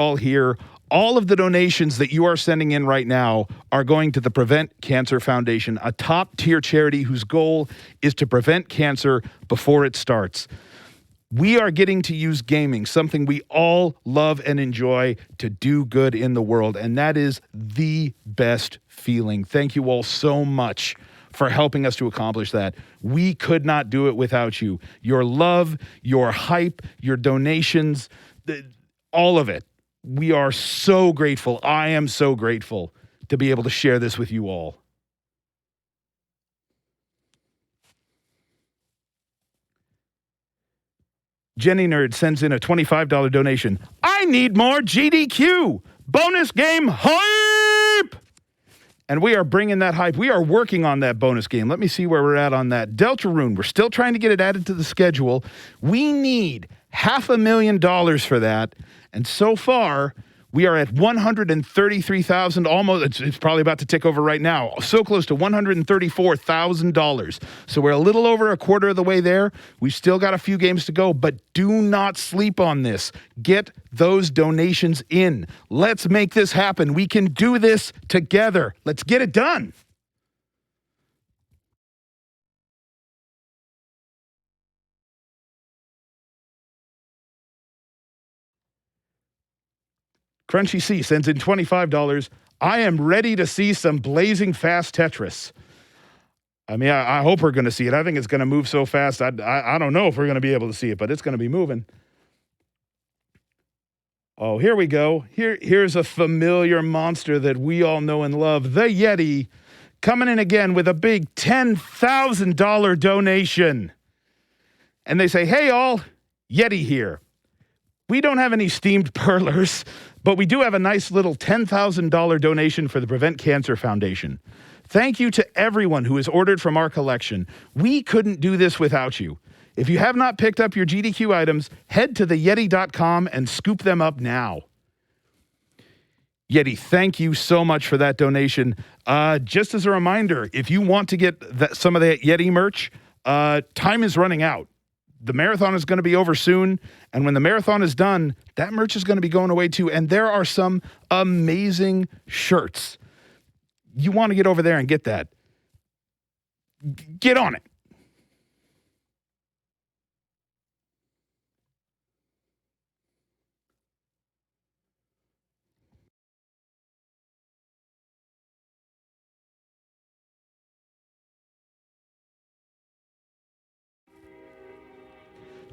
all here. All of the donations that you are sending in right now are going to the Prevent Cancer Foundation, a top-tier charity whose goal is to prevent cancer before it starts. We are getting to use gaming, something we all love and enjoy, to do good in the world, and that is the best feeling. Thank you all so much for helping us to accomplish that. We could not do it without you. Your love, your hype, your donations, all of it. We are so grateful. I am so grateful to be able to share this with you all. Jenny Nerd sends in a $25 donation. I need more GDQ. Bonus game hype. And we are bringing that hype. We are working on that bonus game. Let me see where we're at on that. Deltarune, we're still trying to get it added to the schedule. We need $500,000 for that. And so far, we are at 133,000, almost. It's probably about to tick over right now. So close to $134,000. So we're a little over a quarter of the way there. We've still got a few games to go, but do not sleep on this. Get those donations in. Let's make this happen. We can do this together. Let's get it done. Crunchy C sends in $25. I am ready to see some blazing fast Tetris. I mean, I hope we're going to see it. I think it's going to move so fast. I don't know if we're going to be able to see it, but it's going to be moving. Oh, here we go. Here's a familiar monster that we all know and love, the Yeti, coming in again with a big $10,000 donation. And they say, hey, all, Yeti here. We don't have any steamed perlers, but we do have a nice little $10,000 donation for the Prevent Cancer Foundation. Thank you to everyone who has ordered from our collection. We couldn't do this without you. If you have not picked up your GDQ items, head to theyeti.com and scoop them up now. Yeti, thank you so much for that donation. Just as a reminder, if you want to get some of that Yeti merch, time is running out. The marathon is going to be over soon, and when the marathon is done, that merch is going to be going away too, and there are some amazing shirts. You want to get over there and get that. Get on it.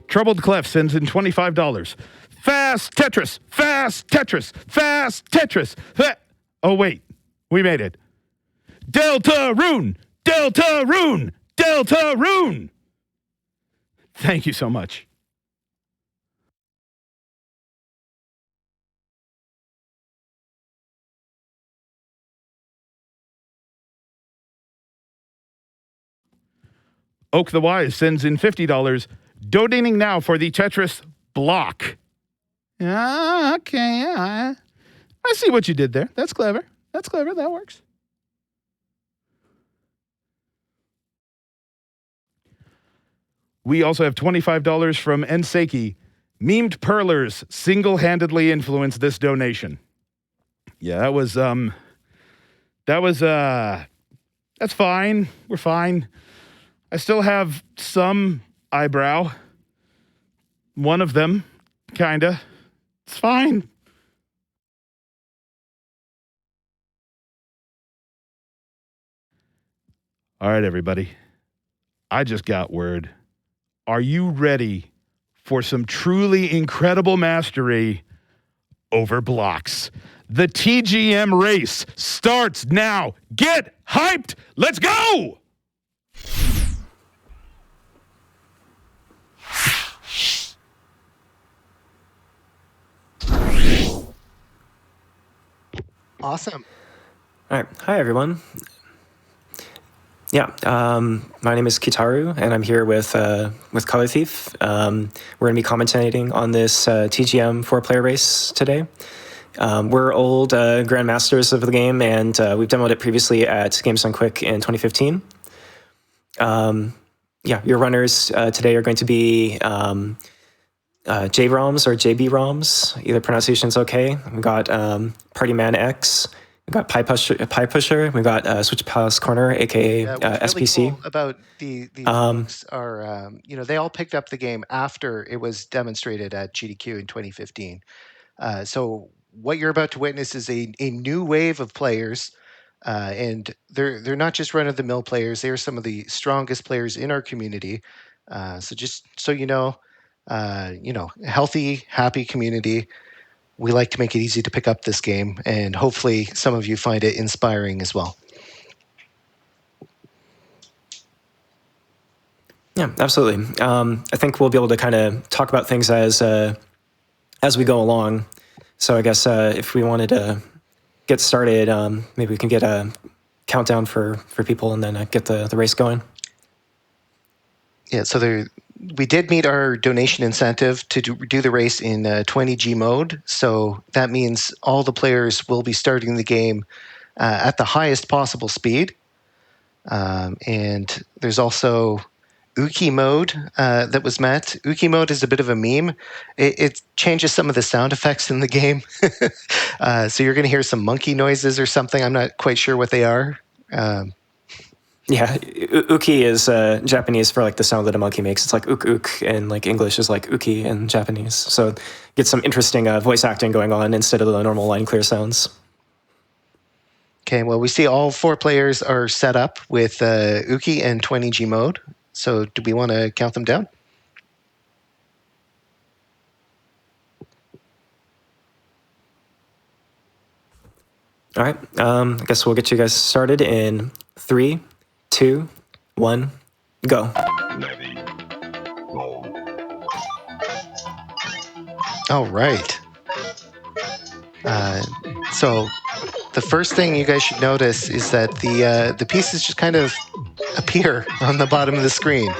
Troubled Clef sends in $25. Fast Tetris, fast Tetris, fast Tetris. Oh, wait, we made it. Deltarune, Deltarune, Deltarune. Thank you so much. Oak the Wise sends in $50. Donating now for the Tetris block. Okay, yeah. I see what you did there. That's clever. That's clever. That works. We also have $25 from Enseki. Memed Perlers single-handedly influenced this donation. Yeah, that's fine. We're fine. I still have some eyebrow. One of them, kinda. It's fine. All right, everybody. I just got word. Are you ready for some truly incredible mastery over blocks? The TGM race starts now. Get hyped. Let's go. Awesome. All right. Hi, everyone. Yeah, my name is Kitaru, and I'm here with Color Thief. We're going to be commentating on this TGM 4-player race today. We're old grandmasters of the game, and we've demoed it previously at Games Done Quick in 2015. Yeah, your runners today are going to be JBroms or JBroms, either pronunciation's okay. We got Party Man X. We got PiePusher. We got Switch Palace Corner, aka What's really SPC. cool about these folks are, they all picked up the game after it was demonstrated at GDQ in 2015. So what you're about to witness is a new wave of players, and they're not just run-of-the-mill players. They are some of the strongest players in our community. So just so healthy, happy community. We like to make it easy to pick up this game, and hopefully some of you find it inspiring as well. Yeah, absolutely. I think we'll be able to kind of talk about things as we go along. So I guess if we wanted to get started, maybe we can get a countdown for people and then get the race going. Yeah, so we did meet our donation incentive to do the race in 20G mode. So that means all the players will be starting the game at the highest possible speed. And there's also Uki mode that was met. Uki mode is a bit of a meme. It changes some of the sound effects in the game. So you're going to hear some monkey noises or something. I'm not quite sure what they are. Yeah, uki is Japanese for like the sound that a monkey makes. It's like uk uk, and like English is like uki in Japanese. So get some interesting voice acting going on instead of the normal line clear sounds. Okay, well, we see all 4 players are set up with Uki and 20G mode. So do we want to count them down? All right, I guess we'll get you guys started in 3, 2, 1, go. All right. So the first thing you guys should notice is that the pieces just kind of appear on the bottom of the screen.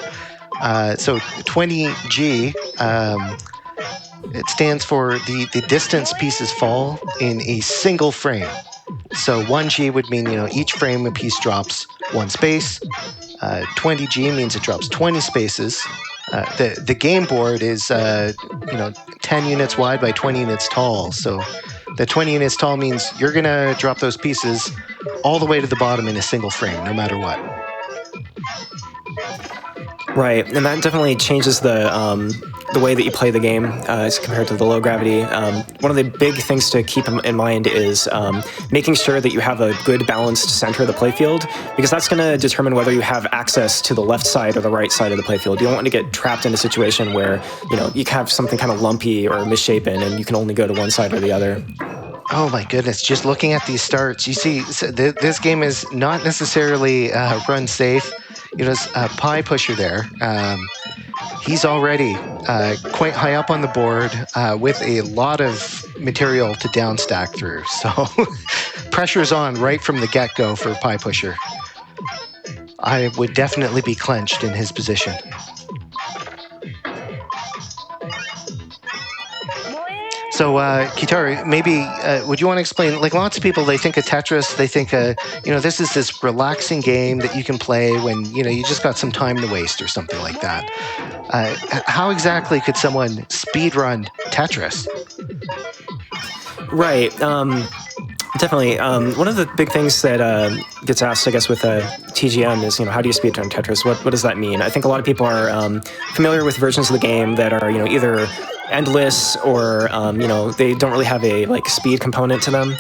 So 20G, it stands for the distance pieces fall in a single frame. So 1G would mean, each frame a piece drops 1 space. 20G means it drops 20 spaces. The game board is 10 units wide by 20 units tall. So the 20 units tall means you're going to drop those pieces all the way to the bottom in a single frame, no matter what. Right, and that definitely changes the way that you play the game as compared to the low gravity. One of the big things to keep in mind is making sure that you have a good balanced center of the playfield, because that's going to determine whether you have access to the left side or the right side of the playfield. You don't want to get trapped in a situation where you have something kind of lumpy or misshapen and you can only go to one side or the other. Oh my goodness, just looking at these starts, you see this game is not necessarily run safe. PiePusher there, he's already quite high up on the board with a lot of material to downstack through. So pressure's on right from the get-go for PiePusher. I would definitely be clenched in his position. So, Kitaru, maybe would you want to explain? Like, lots of people, they think of Tetris. They think, this is this relaxing game that you can play when you just got some time to waste or something like that. How exactly could someone speedrun Tetris? Right. Definitely. One of the big things that gets asked, I guess, with TGM is, how do you speedrun Tetris? What does that mean? I think a lot of people are familiar with versions of the game that are, either endless or, they don't really have a speed component to them.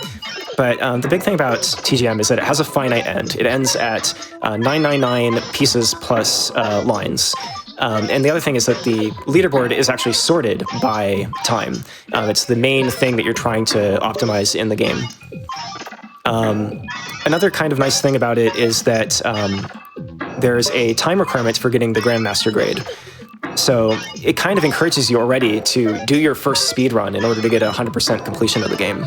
But the big thing about TGM is that it has a finite end. It ends at 999 pieces plus lines. And the other thing is that the leaderboard is actually sorted by time. It's the main thing that you're trying to optimize in the game. Another kind of nice thing about it is that there's a time requirement for getting the Grandmaster grade. So it kind of encourages you already to do your first speed run in order to get 100% completion of the game.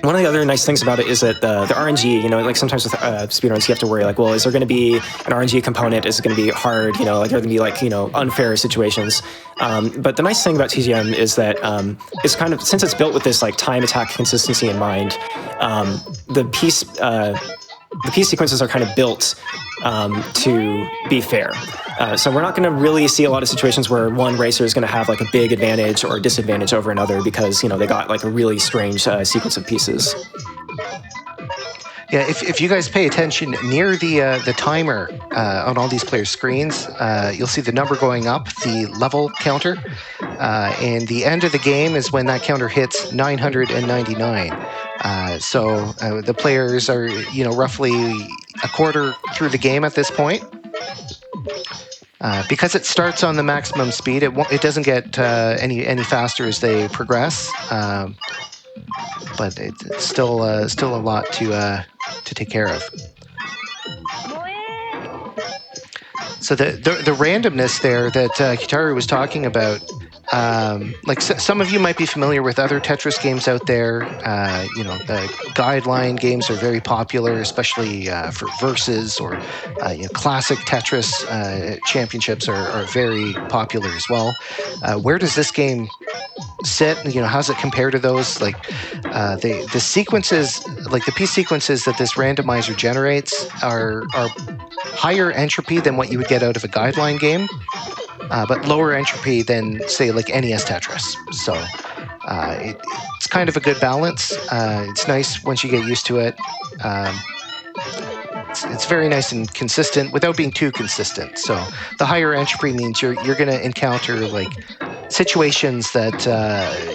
One of the other nice things about it is that the RNG, sometimes with speedruns you have to worry, well, is there going to be an RNG component? Is it going to be hard? Are there going to be unfair situations? But the nice thing about TGM is that it's kind of, since it's built with this time attack consistency in mind, the piece the piece sequences are kind of built to be fair. So we're not going to really see a lot of situations where one racer is going to have like a big advantage or disadvantage over another because, they got like a really strange sequence of pieces. Yeah, if you guys pay attention near the timer on all these players' screens, you'll see the number going up, the level counter, and the end of the game is when that counter hits 999. So the players are, roughly a quarter through the game at this point. Because it starts on the maximum speed, it doesn't get any faster as they progress. But it's still a lot to take care of. So the randomness there that Kitaru was talking about, some of you might be familiar with other Tetris games out there. The guideline games are very popular, especially for versus or classic Tetris championships are very popular as well. Where does this game sit? How does it compare to those? The sequences, like the piece sequences that this randomizer generates are higher entropy than what you would get out of a guideline game, but lower entropy than, say, like NES Tetris. So it's kind of a good balance. It's nice once you get used to it. It's very nice and consistent without being too consistent. So the higher entropy means you're going to encounter like situations that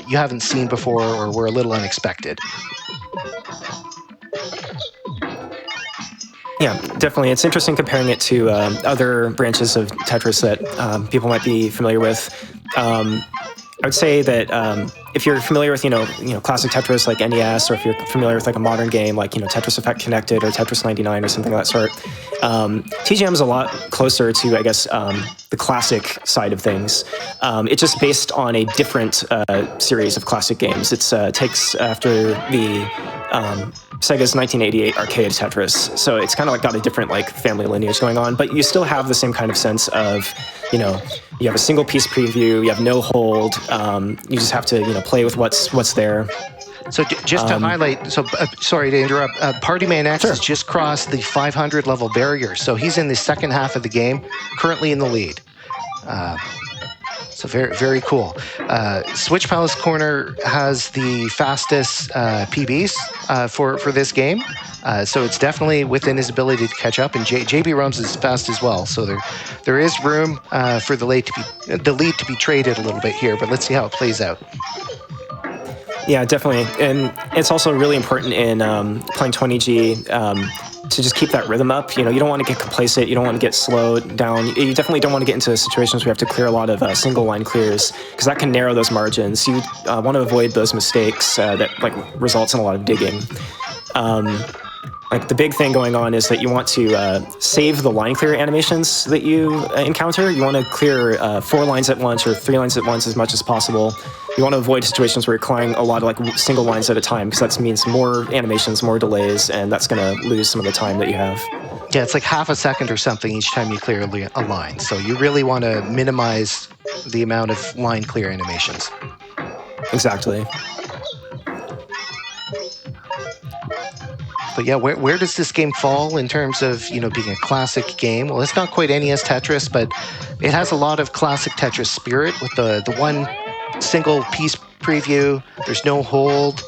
you haven't seen before or were a little unexpected. Yeah, definitely. It's interesting comparing it to other branches of Tetris that people might be familiar with. I would say that if you're familiar with, classic Tetris like NES, or if you're familiar with like a modern game like, Tetris Effect Connected or Tetris 99 or something of that sort, TGM is a lot closer to, I guess, the classic side of things. It's just based on a different series of classic games. It takes after the Sega's 1988 arcade Tetris. So it's kind of like got a different like family lineage going on, but you still have the same kind of sense of, you have a single piece preview, you have no hold, you just have to, play with what's there. So just to highlight, sorry to interrupt, Partyman X has just crossed the 500 level barrier. So he's in the second half of the game, currently in the lead. So very, very cool. Switch Palace Corner has the fastest PBs for this game. So it's definitely within his ability to catch up, and JBroms is fast as well. So there is room for the lead to be traded a little bit here, but let's see how it plays out. Yeah, definitely. And it's also really important in playing 20G to just keep that rhythm up. You don't want to get complacent. You don't want to get slowed down. You definitely don't want to get into situations where you have to clear a lot of single line clears, because that can narrow those margins. You want to avoid those mistakes that results in a lot of digging. The big thing going on is that you want to save the line clear animations that you encounter. You want to clear 4 lines at once or 3 lines at once as much as possible. You want to avoid situations where you're clearing a lot of single lines at a time, because that means more animations, more delays, and that's going to lose some of the time that you have. Yeah, it's like half a second or something each time you clear a line. So you really want to minimize the amount of line clear animations. Exactly. But yeah, where does this game fall in terms of, being a classic game? Well, it's not quite NES Tetris, but it has a lot of classic Tetris spirit with the one single piece preview. There's no hold,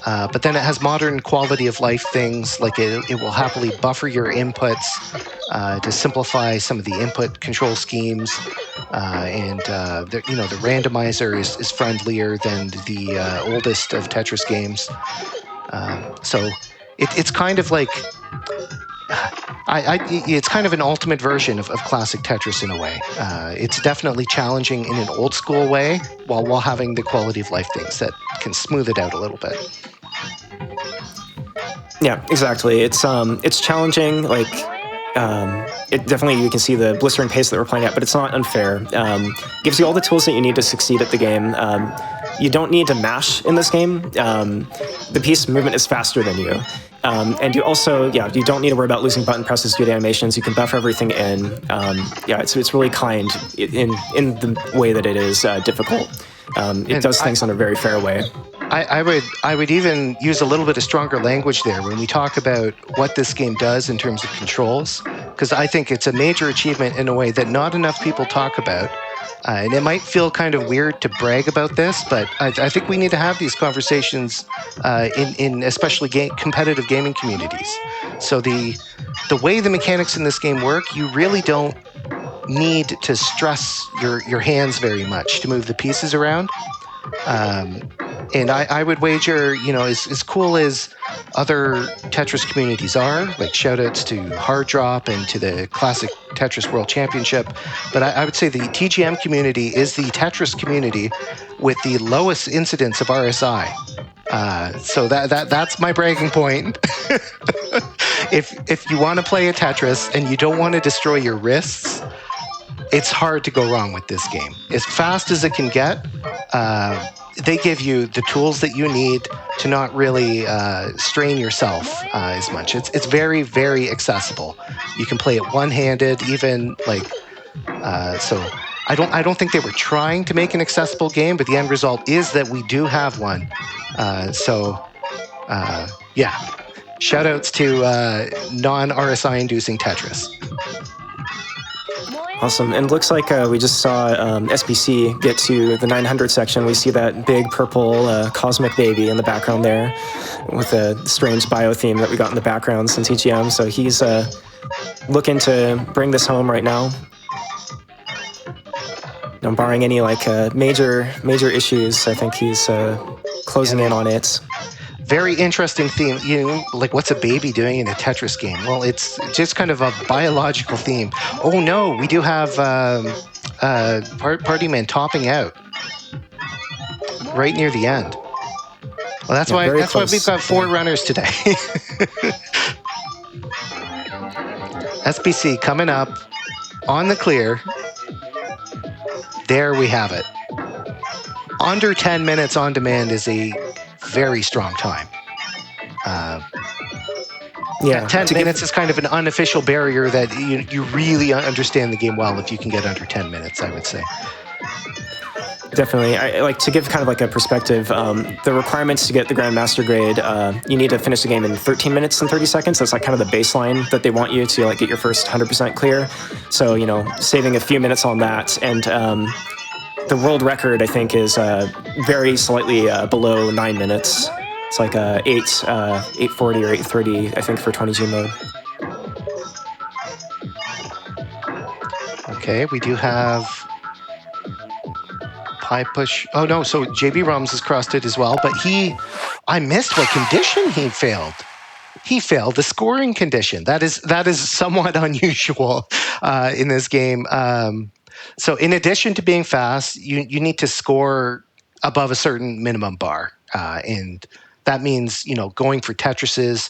but then it has modern quality of life things, like it will happily buffer your inputs to simplify some of the input control schemes, and the randomizer is friendlier than the oldest of Tetris games. So it's kind of like it's kind of an ultimate version of classic Tetris in a way. It's definitely challenging in an old school way, while having the quality of life things that can smooth it out a little bit. Yeah, exactly. It's challenging. It definitely, you can see the blistering pace that we're playing at, but it's not unfair. Gives you all the tools that you need to succeed at the game. You don't need to mash in this game. The piece movement is faster than you. And you also, you don't need to worry about losing button presses to get animations. You can buffer everything in. It's really kind in the way that it is difficult. It does things in a very fair way. I would even use a little bit of stronger language there when we talk about what this game does in terms of controls, because I think it's a major achievement in a way that not enough people talk about. And it might feel kind of weird to brag about this, but I think we need to have these conversations in especially competitive gaming communities. So the way the mechanics in this game work, you really don't need to stress your hands very much to move the pieces around. And I would wager, as cool as other Tetris communities are, like shoutouts to Hard Drop and to the classic Tetris World Championship, but I would say the TGM community is the Tetris community with the lowest incidence of RSI. So that's my bragging point. If you want to play a Tetris and you don't want to destroy your wrists, it's hard to go wrong with this game. As fast as it can get, they give you the tools that you need to not really strain yourself as much. It's very, very accessible. You can play it one-handed, even so. I don't think they were trying to make an accessible game, but the end result is that we do have one. Yeah. Shoutouts to non-RSI inducing Tetris. Awesome. And it looks like we just saw SBC get to the 900 section. We see that big purple cosmic baby in the background there with a strange bio theme that we got in the background since TGM. So he's looking to bring this home right now. Barring any major issues, I think he's closing in on it. Very interesting theme. What's a baby doing in a Tetris game? Well, it's just kind of a biological theme. Oh no, we do have Party Man topping out right near the end. Well, that's why we've got 4 runners today. SBC coming up on the clear. There we have it. Under 10 minutes on demand is a very strong time. 10 minutes is kind of an unofficial barrier that you really understand the game well if you can get under 10 minutes, I would say. Definitely. I like to give kind of like a perspective. The requirements to get the Grandmaster grade, you need to finish the game in 13 minutes and 30 seconds. That's like kind of the baseline that they want you to get your first 100% clear. So, saving a few minutes on that. And the world record, I think, is very slightly below 9 minutes. It's like 8:40 or 8:30, I think, for 20G mode. Okay, we do have PiePush. Oh no, so JBroms has crossed it as well, but I missed what condition he failed. He failed the scoring condition. That is somewhat unusual in this game. So in addition to being fast, you need to score above a certain minimum bar. And that means, going for Tetrises.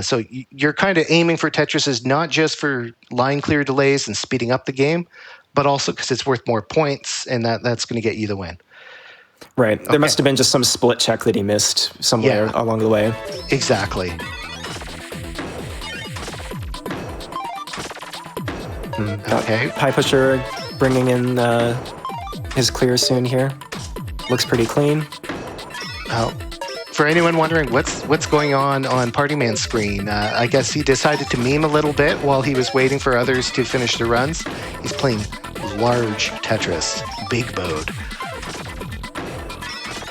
So you're kind of aiming for Tetrises, not just for line clear delays and speeding up the game, but also because it's worth more points, and that's going to get you the win. Right. There must have been just some split check that he missed somewhere along the way. Exactly. Okay. PiePusher bringing in his clear soon here. Looks pretty clean. For anyone wondering what's going on Party Man's screen, I guess he decided to meme a little bit while he was waiting for others to finish their runs. He's playing large Tetris, big mode.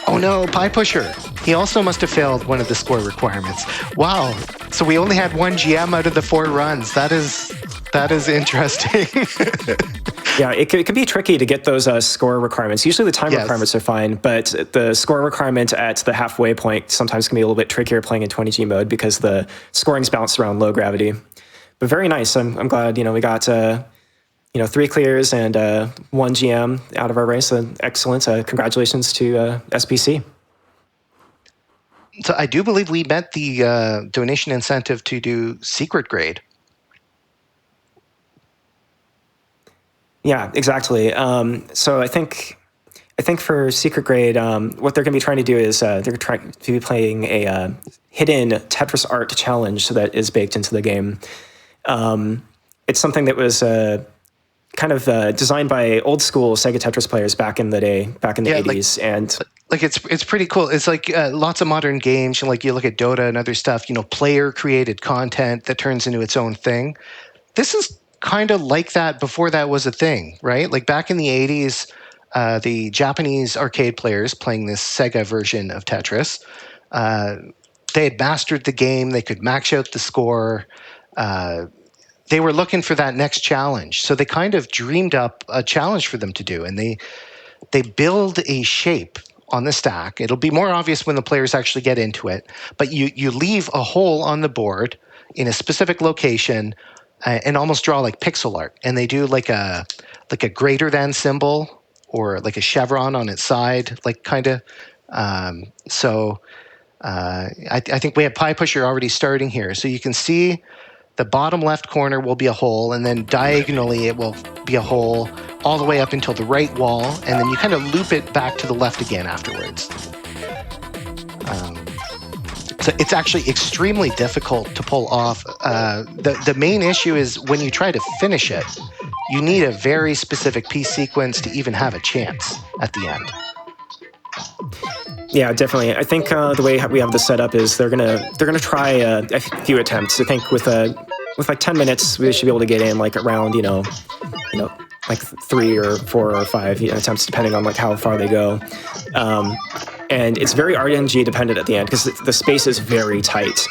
Oh no, PiePusher. He also must have failed one of the score requirements. Wow. So we only had 1 GM out of the 4 runs. That is interesting. Yeah, it could be tricky to get those score requirements. Usually the time requirements are fine, but the score requirement at the halfway point sometimes can be a little bit trickier playing in 20G mode because the scoring's bounced around low gravity. But very nice. I'm glad, we got 3 clears and 1 GM out of our race. Excellent. Congratulations to SPC. So I do believe we met the donation incentive to do secret grade. Yeah, exactly. So I think for secret grade, what they're going to be trying to do is they're trying to be playing a hidden Tetris art challenge that is baked into the game. It's something that was kind of designed by old school Sega Tetris players back in the day, back in the 80s. And like it's pretty cool. It's like lots of modern games, like you look at Dota and other stuff, player created content that turns into its own thing. This is kind of like that before that was a thing, right? Like back in the 80s, the Japanese arcade players playing this Sega version of Tetris, they had mastered the game. They could max out the score. They were looking for that next challenge. So they kind of dreamed up a challenge for them to do. And they build a shape on the stack. It'll be more obvious when the players actually get into it. But you leave a hole on the board in a specific location and almost draw like pixel art. And they do like a greater than symbol or like a chevron on its side, like kind of. I think we have PiePusher already starting here. So you can see the bottom left corner will be a hole, and then diagonally it will be a hole all the way up until the right wall, and then you kind of loop it back to the left again afterwards. So it's actually extremely difficult to pull off. The main issue is when you try to finish it, you need a very specific piece sequence to even have a chance at the end. Yeah, definitely. I think the way we have this set up is they're gonna try a few attempts. I think with like 10 minutes, we should be able to get in like around like 3 or 4 or 5 attempts, depending on like how far they go. And it's very RNG dependent at the end because the space is very tight.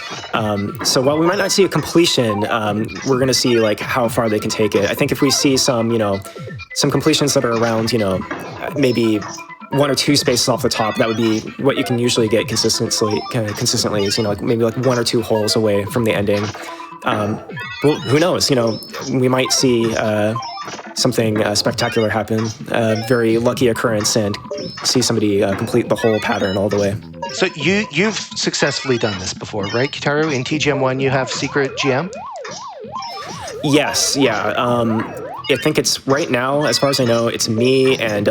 So while we might not see a completion, we're going to see like how far they can take it. I think if we see some completions that are around, maybe 1 or 2 spaces off the top, that would be what you can usually get consistently is, like maybe like 1 or 2 holes away from the ending. Well, who knows? We might see something spectacular happen, very lucky occurrence, and see somebody complete the whole pattern all the way. So you've successfully done this before, right, Kitaru? In TGM1, you have secret GM? Yes, yeah. I think it's right now, as far as I know, it's me and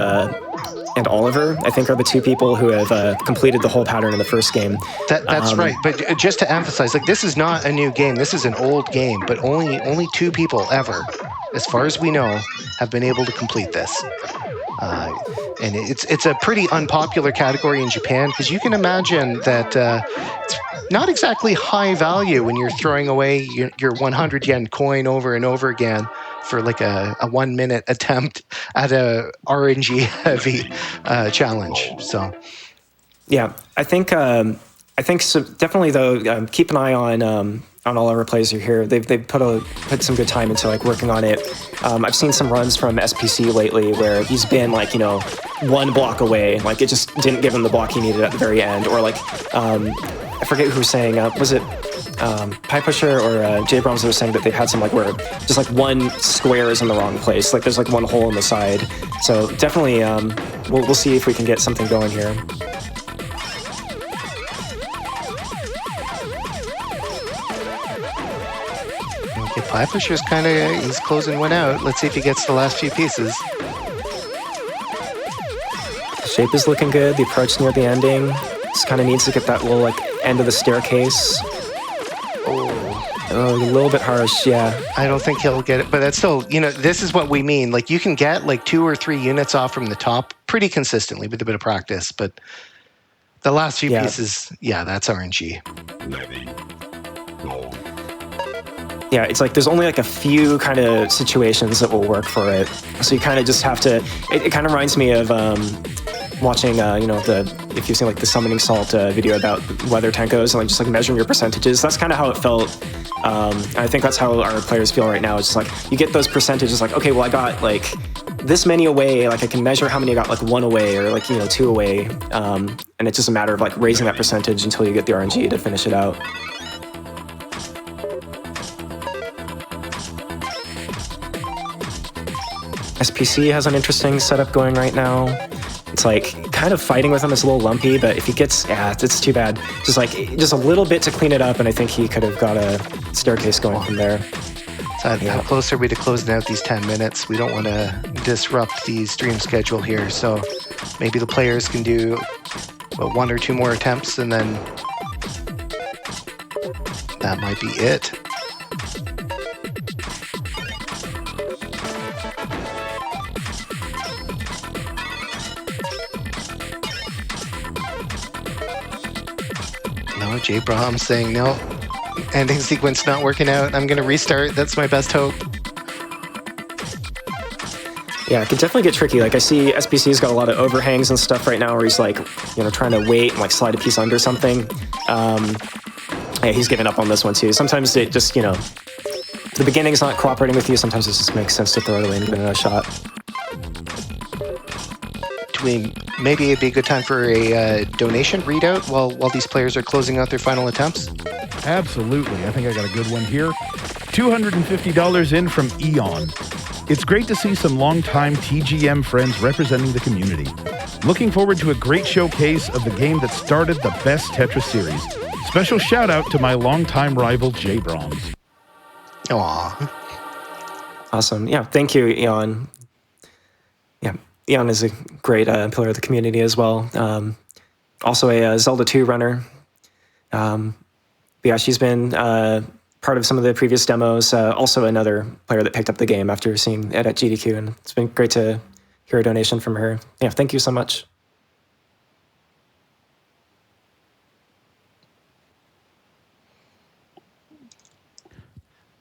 Oliver, I think, are the 2 people who have completed the whole pattern in the first game. That's right. But just to emphasize, like, this is not a new game. This is an old game, but only 2 people ever, as far as we know, have been able to complete this. And it's a pretty unpopular category in Japan because you can imagine that it's not exactly high value when you're throwing away your 100 yen coin over and over again for like a 1-minute attempt at a RNG heavy challenge. So, yeah, I think so. Definitely though, keep an eye on all our plays here. They've put some good time into like working on it. I've seen some runs from SPC lately where he's been like 1 block away, like it just didn't give him the block he needed at the very end, or like I forget who was saying, was it PiePusher or JBroms that was saying that they've had some like where just like 1 square is in the wrong place, like there's like 1 hole in the side. So definitely we'll see if we can get something going here. Okay, PiePusher's he's closing one out. Let's see if he gets the last few pieces. The shape is looking good. The approach near the ending just kind of needs to get that little like end of the staircase. Oh, a little bit harsh, yeah. I don't think he'll get it, but that's still, this is what we mean. Like, you can get like 2 or 3 units off from the top pretty consistently with a bit of practice, but the last few pieces, that's RNG. Yeah, it's like there's only like a few kind of situations that will work for it. So you kind of just have to, it kind of reminds me of watching, if you've seen like the Summoning Salt video about weather Tenkos and like just like measuring your percentages. That's kind of how it felt. And I think that's how our players feel right now. It's just like you get those percentages like, okay, well I got like this many away, like I can measure how many I got like 1 away or like, 2 away. And it's just a matter of like raising that percentage until you get the RNG to finish it out. SPC has an interesting setup going right now. It's like kind of fighting with him is a little lumpy, but if he gets, it's too bad. Just a little bit to clean it up, and I think he could have got a staircase going from there. So how close are we to closing out these 10 minutes? We don't want to disrupt the stream schedule here, so maybe the players can do 1 or 2 more attempts, and then that might be it. No, JBroms saying no. Ending sequence not working out. I'm going to restart. That's my best hope. Yeah, it can definitely get tricky. Like I see SBC's got a lot of overhangs and stuff right now where he's like, trying to wait and like slide a piece under something. Yeah, he's giving up on this one too. Sometimes it just, the beginning's not cooperating with you. Sometimes it just makes sense to throw it away and give it another shot. Maybe it'd be a good time for a donation readout while these players are closing out their final attempts? Absolutely. I think I got a good one here. $250 in from Eon. It's great to see some longtime TGM friends representing the community. Looking forward to a great showcase of the game that started the best Tetris series. Special shout out to my longtime rival JBroms. Aw. Awesome. Yeah, thank you, Eon. Yeah, Eon is a great pillar of the community as well. Also a Zelda 2 runner. But yeah, she's been part of some of the previous demos. Also another player that picked up the game after seeing it at GDQ, and it's been great to hear a donation from her. Yeah, thank you so much.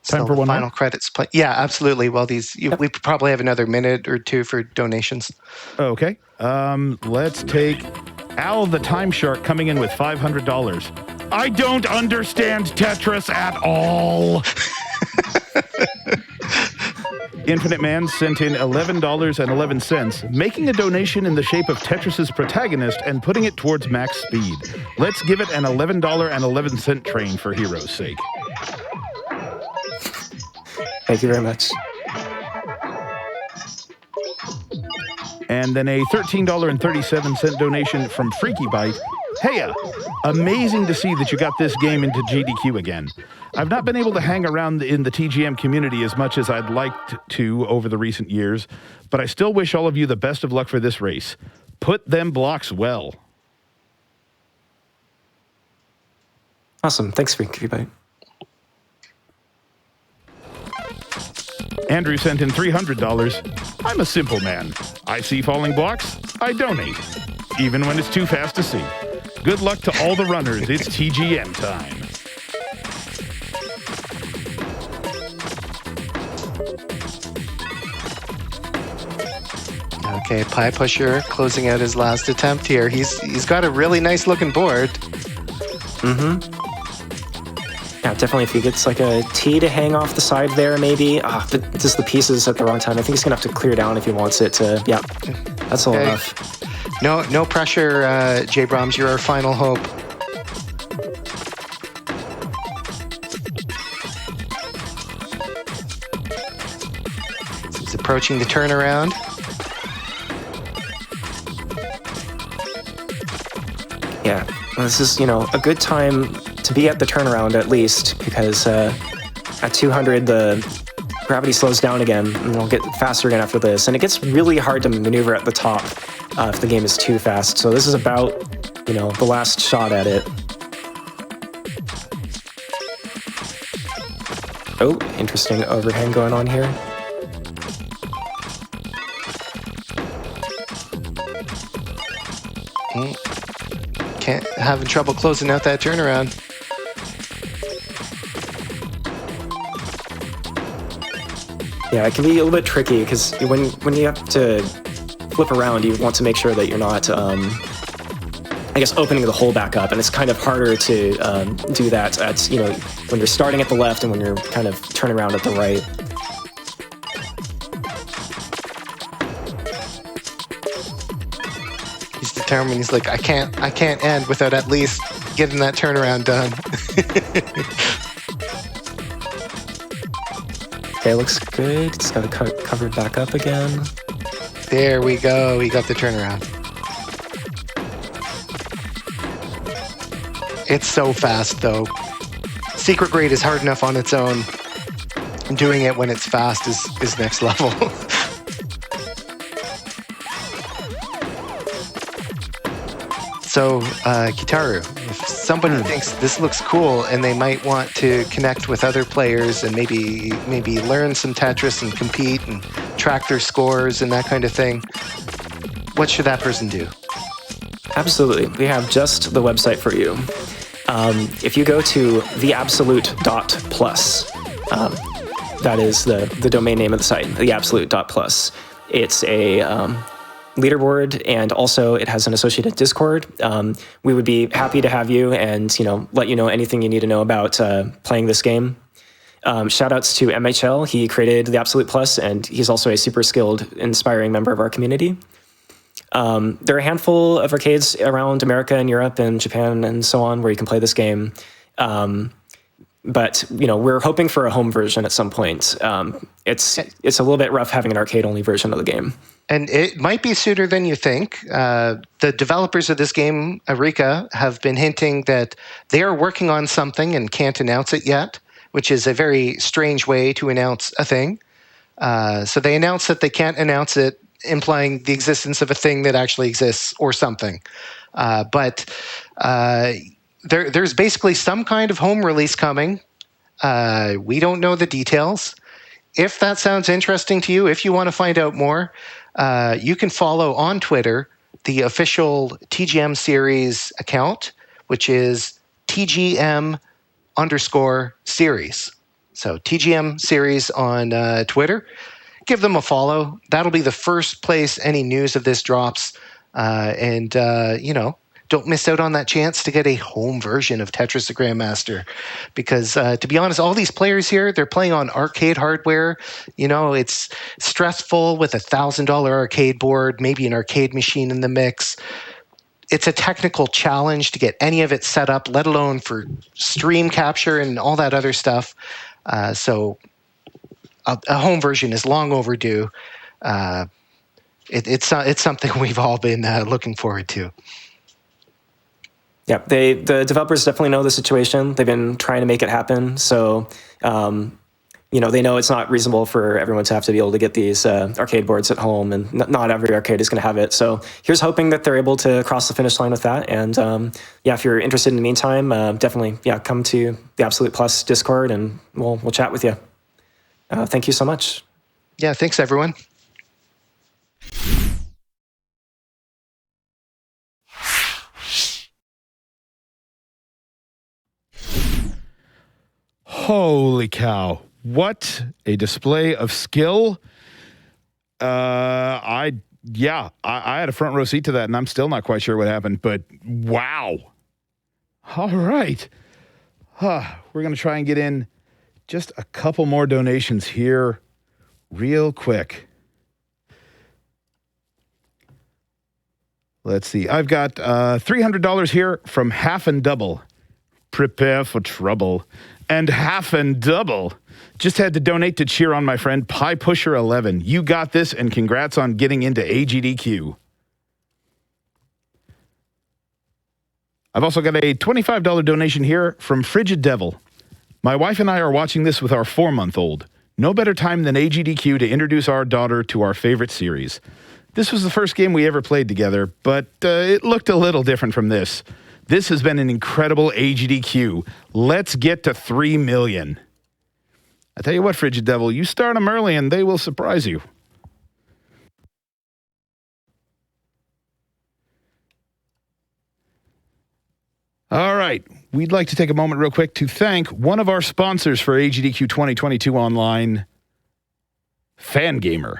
Time for one final more? credits. Yeah, absolutely. Well, we probably have another minute or two for donations. Okay. Let's take Al the Time Shark coming in with $500. I don't understand Tetris at all. Infinite Man sent in $11.11, making a donation in the shape of Tetris's protagonist and putting it towards max speed. Let's give it an $11.11 train for heroes' sake. Thank you very much. And then a $13.37 donation from Freaky Bite. Heya! Amazing to see that you got this game into GDQ again. I've not been able to hang around in the TGM community as much as I'd liked to over the recent years, but I still wish all of you the best of luck for this race. Put them blocks well. Awesome. Thanks, Freaky Bite. Andrew sent in $300. I'm a simple man. I see falling blocks, I donate, even when it's too fast to see. Good luck to all the runners. It's TGM time. Okay, PiePusher closing out his last attempt here. He's got a really nice looking board. Mm-hmm. Yeah, definitely if he gets like a T to hang off the side there, maybe. But just the pieces at the wrong time. I think he's gonna have to clear down if he wants it to. Yeah, that's all enough. No pressure, JBroms. You're our final hope. He's approaching the turnaround. Yeah, this is a good time to be at the turnaround at least, because at 200 the gravity slows down again and it'll get faster again after this, and it gets really hard to maneuver at the top if the game is too fast. So this is about the last shot at it. Oh, interesting overhang going on here. Having trouble closing out that turnaround. Yeah, it can be a little bit tricky because when you have to flip around, you want to make sure that you're not, opening the hole back up, and it's kind of harder to do that at when you're starting at the left and when you're kind of turning around at the right. He's determined. He's like, I can't end without at least getting that turnaround done. Okay, looks good. Just got to cover it back up again. There we go. We got the turnaround. It's so fast, though. Secret grade is hard enough on its own. Doing it when it's fast is next level. So, Kitaru, if somebody thinks this looks cool and they might want to connect with other players and maybe learn some Tetris and compete and track their scores and that kind of thing, what should that person do? Absolutely. We have just the website for you. If you go to theabsolute.plus, that is the domain name of the site, theabsolute.plus. It's a leaderboard, and also it has an associated Discord. We would be happy to have you and let you know anything you need to know about playing this game. Shout outs to MHL. He created the Absolute Plus, and he's also a super skilled, inspiring member of our community. There are a handful of arcades around America and Europe and Japan and so on where you can play this game. But we're hoping for a home version at some point. It's a little bit rough having an arcade-only version of the game. And it might be sooner than you think. The developers of this game, Eureka, have been hinting that they are working on something and can't announce it yet, which is a very strange way to announce a thing. So they announced that they can't announce it, implying the existence of a thing that actually exists or something. But there's basically some kind of home release coming. We don't know the details. If that sounds interesting to you, if you want to find out more, you can follow on Twitter the official TGM series account, which is TGM_series. So TGM series on Twitter. Give them a follow. That'll be the first place any news of this drops. Don't miss out on that chance to get a home version of Tetris the Grandmaster. Because to be honest, all these players here, they're playing on arcade hardware. It's stressful with a $1,000 arcade board, maybe an arcade machine in the mix. It's a technical challenge to get any of it set up, let alone for stream capture and all that other stuff. So a home version is long overdue. It's something we've all been looking forward to. Yeah, the developers definitely know the situation. They've been trying to make it happen. So, they know it's not reasonable for everyone to have to be able to get these arcade boards at home, and not every arcade is going to have it. So here's hoping that they're able to cross the finish line with that. And if you're interested in the meantime, definitely, come to the Absolute Plus Discord, and we'll chat with you. Thank you so much. Yeah, thanks, everyone. Holy cow. What a display of skill. I had a front row seat to that, and I'm still not quite sure what happened, but wow. All right. We're going to try and get in just a couple more donations here real quick. Let's see. I've got $300 here from Half and Double. Prepare for trouble. And Half and Double just had to donate to cheer on my friend PiePusher11. You got this, and congrats on getting into AGDQ. I've also got a $25 donation here from Frigid Devil. My wife and I are watching this with our 4-month-old. No better time than AGDQ to introduce our daughter to our favorite series. This was the first game we ever played together, but it looked a little different from this. This has been an incredible AGDQ. Let's get to 3 million. I tell you what, Frigid Devil, you start them early and they will surprise you. All right. We'd like to take a moment real quick to thank one of our sponsors for AGDQ 2022 Online, Fangamer.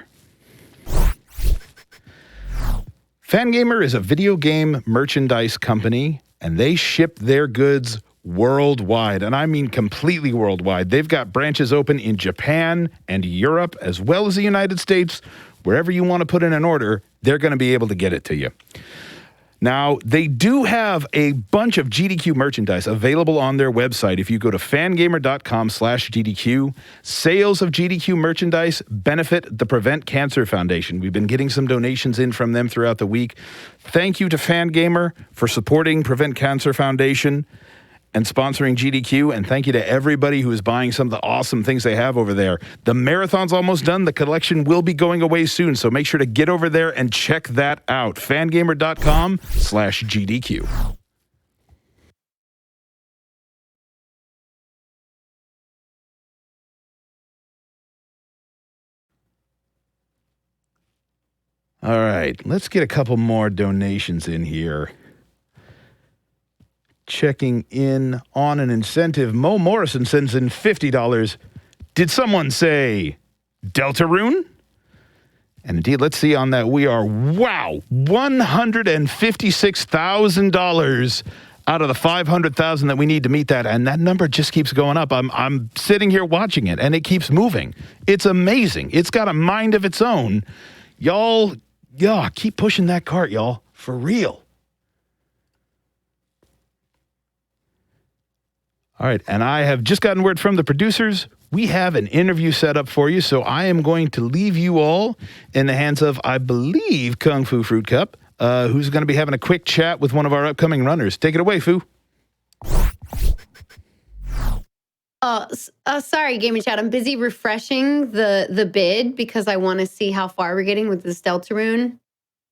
Fangamer is a video game merchandise company, and they ship their goods worldwide, and I mean completely worldwide. They've got branches open in Japan and Europe, as well as the United States. Wherever you want to put in an order, they're going to be able to get it to you. Now, they do have a bunch of GDQ merchandise available on their website. If you go to fangamer.com/GDQ, sales of GDQ merchandise benefit the Prevent Cancer Foundation. We've been getting some donations in from them throughout the week. Thank you to Fangamer for supporting Prevent Cancer Foundation and sponsoring GDQ, and thank you to everybody who is buying some of the awesome things they have over there. The marathon's almost done. The collection will be going away soon, so make sure to get over there and check that out. Fangamer.com/GDQ. All right, let's get a couple more donations in here. checking in on an incentive. Mo Morrison sends in $50. Did someone say Deltarune? And indeed, let's see on that. We are, wow, $156,000 out of the $500,000 that we need to meet that. And that number just keeps going up. I'm sitting here watching it, and it keeps moving. It's amazing. It's got a mind of its own. Y'all, yeah, keep pushing that cart, y'all, for real. All right, and I have just gotten word from the producers. We have an interview set up for you, so I am going to leave you all in the hands of, I believe, Kungfufruitcup, who's going to be having a quick chat with one of our upcoming runners. Take it away, Fu. Sorry, Gaming Chat. I'm busy refreshing the bid because I want to see how far we're getting with this Deltarune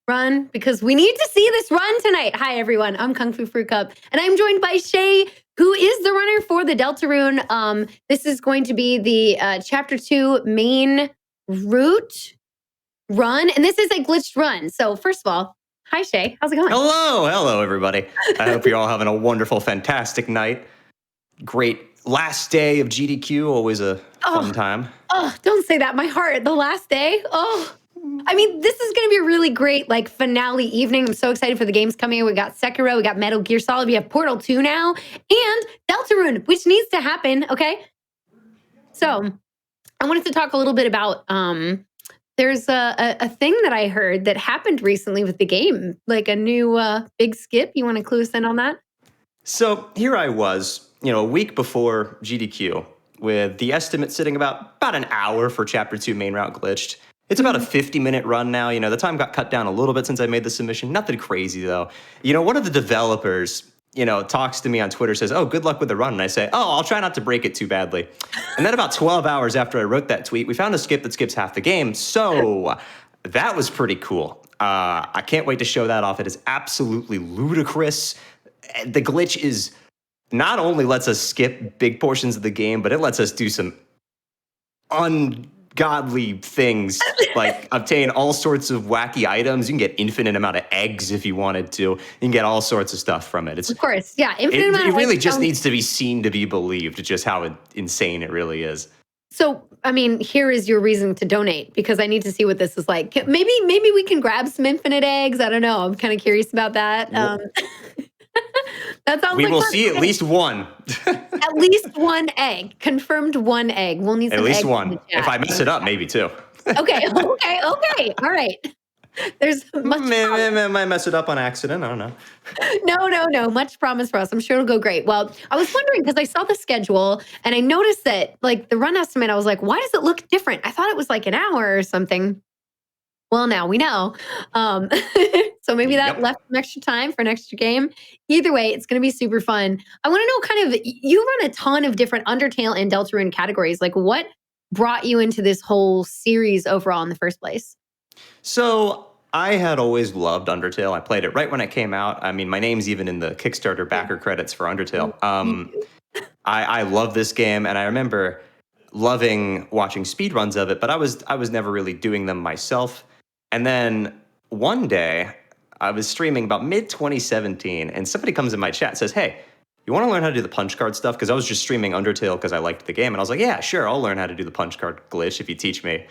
run, because we need to see this run tonight. Hi, everyone. I'm Kungfufruitcup, and I'm joined by Shayy, who is the runner for the Deltarune. This is going to be the Chapter 2 main route run, and this is a glitched run. So first of all, hi, Shayy. How's it going? Hello, everybody. I hope you're all having a wonderful, fantastic night. Great last day of GDQ, always a fun time. Oh, don't say that. My heart, the last day. Oh, I mean, this is going to be a really great finale evening. I'm so excited for the games coming. We got Sekiro, we got Metal Gear Solid, we have Portal 2 now, and Deltarune, which needs to happen, okay? So I wanted to talk a little bit about, there's a thing that I heard that happened recently with the game, like a new big skip. You want to clue us in on that? So here I was, a week before GDQ, with the estimate sitting about an hour for Chapter 2 main route glitched. It's about a 50-minute run now. The time got cut down a little bit since I made the submission. Nothing crazy, though. One of the developers, talks to me on Twitter, says, "Oh, good luck with the run." And I say, "Oh, I'll try not to break it too badly." And then about 12 hours after I wrote that tweet, we found a skip that skips half the game. So that was pretty cool. I can't wait to show that off. It is absolutely ludicrous. The glitch is not only lets us skip big portions of the game, but it lets us do some ungodly things, like obtain all sorts of wacky items. You can get infinite amount of eggs if you wanted to. You can get all sorts of stuff from it. Of course, yeah. Infinite amount of it really eggs just needs to be seen to be believed, just how insane it really is. So, I mean, here is your reason to donate, because I need to see what this is like. Maybe we can grab some infinite eggs. I don't know. I'm kind of curious about that. That sounds we like will fun. see at least one. At least one egg. Confirmed one egg. We'll need some at least eggs one. in the chat. If I mess it up, maybe two. Okay. All right. There's much might mess it up on accident. I don't know. No. Much promise for us. I'm sure it'll go great. Well, I was wondering, because I saw the schedule and I noticed that the run estimate, I was like, why does it look different? I thought it was like an hour or something. Well, now we know. So maybe that left some extra time for an extra game. Either way, it's going to be super fun. I want to know you run a ton of different Undertale and Deltarune categories. Like, what brought you into this whole series overall in the first place? So I had always loved Undertale. I played it right when it came out. I mean, my name's even in the Kickstarter backer credits for Undertale. I love this game, and I remember loving watching speedruns of it, but I was never really doing them myself. And then one day, I was streaming about mid-2017, and somebody comes in my chat and says, "Hey, you want to learn how to do the punch card stuff?" Because I was just streaming Undertale because I liked the game. And I was like, "Yeah, sure, I'll learn how to do the punch card glitch if you teach me."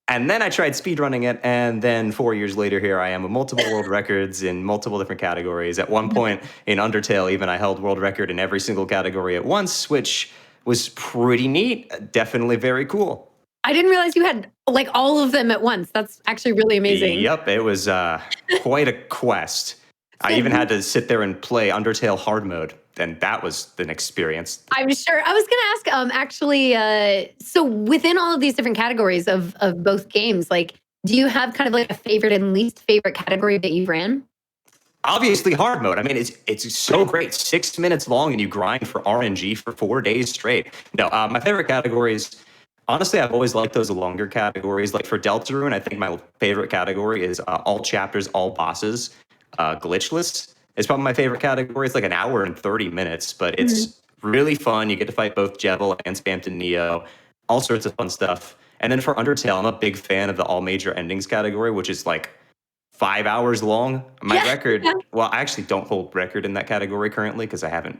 And then I tried speedrunning it, and then 4 years later, here I am with multiple world records in multiple different categories. At one point in Undertale, even I held world record in every single category at once, which was pretty neat, definitely very cool. I didn't realize you had all of them at once. That's actually really amazing. Yep, it was quite a quest. I even had to sit there and play Undertale hard mode, and that was an experience. I'm sure. I was going to ask, so within all of these different categories of both games, do you have kind of a favorite and least favorite category that you've ran? Obviously, hard mode. I mean, it's so great. 6 minutes long, and you grind for RNG for 4 days straight. No, my favorite categories. Honestly, I've always liked those longer categories. Like for Deltarune, I think my favorite category is all chapters, all bosses, glitchless. It's probably my favorite category. It's like an hour and 30 minutes, but it's really fun. You get to fight both Jevil and Spamton Neo, all sorts of fun stuff. And then for Undertale, I'm a big fan of the all major endings category, which is 5 hours long. My Yeah. record, Yeah. well, I actually don't hold record in that category currently because I haven't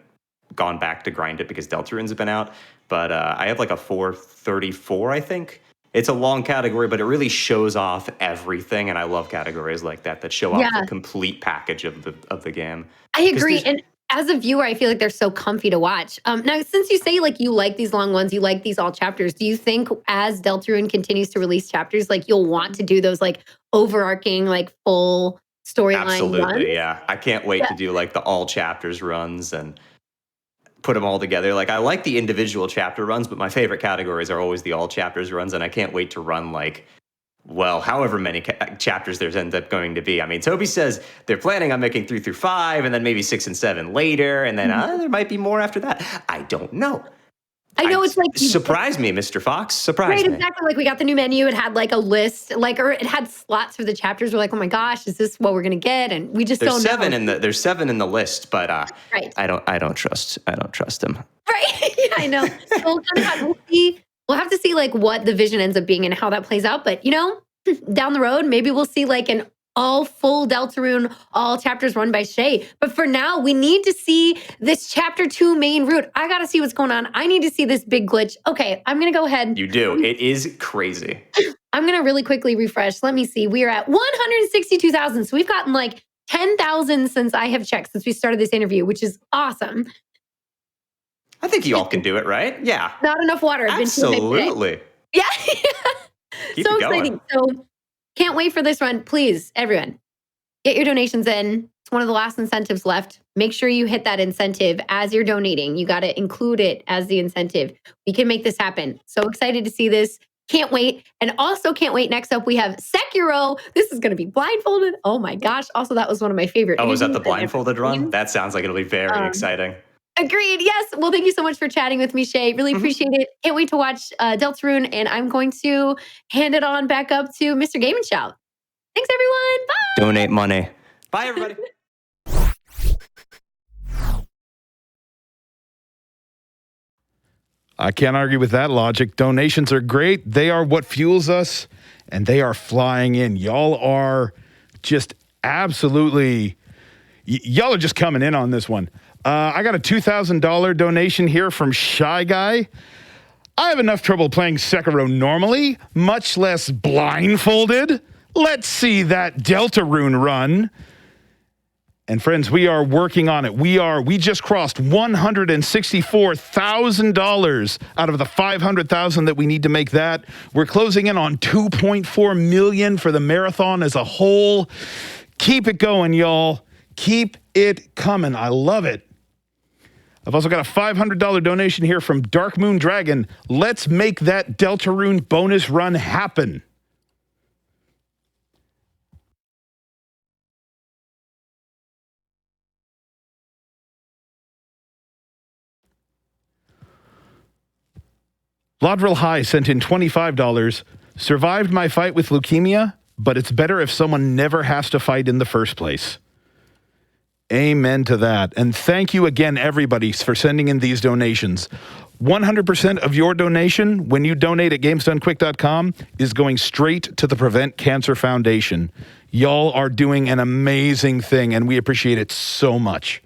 gone back to grind it because Deltarunes have been out. But I have like a 4:34, I think. It's a long category, but it really shows off everything, and I love categories like that show off the complete package of the game. I agree. And as a viewer, I feel like they're so comfy to watch. Now, since you say like you like these long ones, you like these all chapters, do you think as Deltarune continues to release chapters, like you'll want to do those like overarching, like full storyline Absolutely, runs? yeah. I can't wait to do like the all chapters runs and put them all together. Like I like the individual chapter runs, but my favorite categories are always the all chapters runs, and I can't wait to run like, well, however many chapters there's end up going to be. I mean, Toby says they're planning on making 3 through 5 and then maybe 6 and 7 later. And then there might be more after that. I don't know. I know it's like surprise me, Mr. Fox. Surprise me. Exactly. Like we got the new menu. It had like a list, like, or it had slots for the chapters. We're like, oh my gosh, is this what we're gonna get? And we just don't know. There's 7 in the list, but right. I don't trust him. Right. Yeah, I know. So we'll have to see like what the vision ends up being and how that plays out. But down the road, maybe we'll see like an all full Deltarune, all chapters run by Shayy. But for now, we need to see this chapter 2 main route. I got to see what's going on. I need to see this big glitch. Okay, I'm going to go ahead. You do. It is crazy. I'm going to really quickly refresh. Let me see. We are at 162,000. So we've gotten like 10,000 since I have checked, since we started this interview, which is awesome. I think you all can do it, right? Yeah. Not enough water. Absolutely. Yeah. Keep so it going. exciting. So can't wait for this run. Please, everyone, get your donations in. It's one of the last incentives left. Make sure you hit that incentive as you're donating. You got to include it as the incentive. We can make this happen. So excited to see this. Can't wait. And also can't wait. Next up, we have Sekiro. This is going to be blindfolded. Oh my gosh. Also, that was one of my favorite. Oh, is that the blindfolded run? That sounds like it'll be very exciting. Agreed. Yes. Well, thank you so much for chatting with me, Shayy. Really appreciate it. Can't wait to watch Deltarune, and I'm going to hand it on back up to Mr. Game and Shout. Thanks, everyone. Bye. Donate money. Bye, everybody. I can't argue with that logic. Donations are great. They are what fuels us, and they are flying in. Y'all are just absolutely, y'all are just coming in on this one. I got a $2,000 donation here from Shy Guy. I have enough trouble playing Sekiro normally, much less blindfolded. Let's see that Deltarune run. And friends, we are working on it. We just crossed $164,000 out of the $500,000 that we need to make that. We're closing in on $2.4 million for the marathon as a whole. Keep it going, y'all. Keep it coming. I love it. I've also got a $500 donation here from Dark Moon Dragon. Let's make that Deltarune bonus run happen. Laudril High sent in $25. Survived my fight with leukemia, but it's better if someone never has to fight in the first place. Amen to that. And thank you again, everybody, for sending in these donations. 100% of your donation, when you donate at gamesdonequick.com, is going straight to the Prevent Cancer Foundation. Y'all are doing an amazing thing, and we appreciate it so much.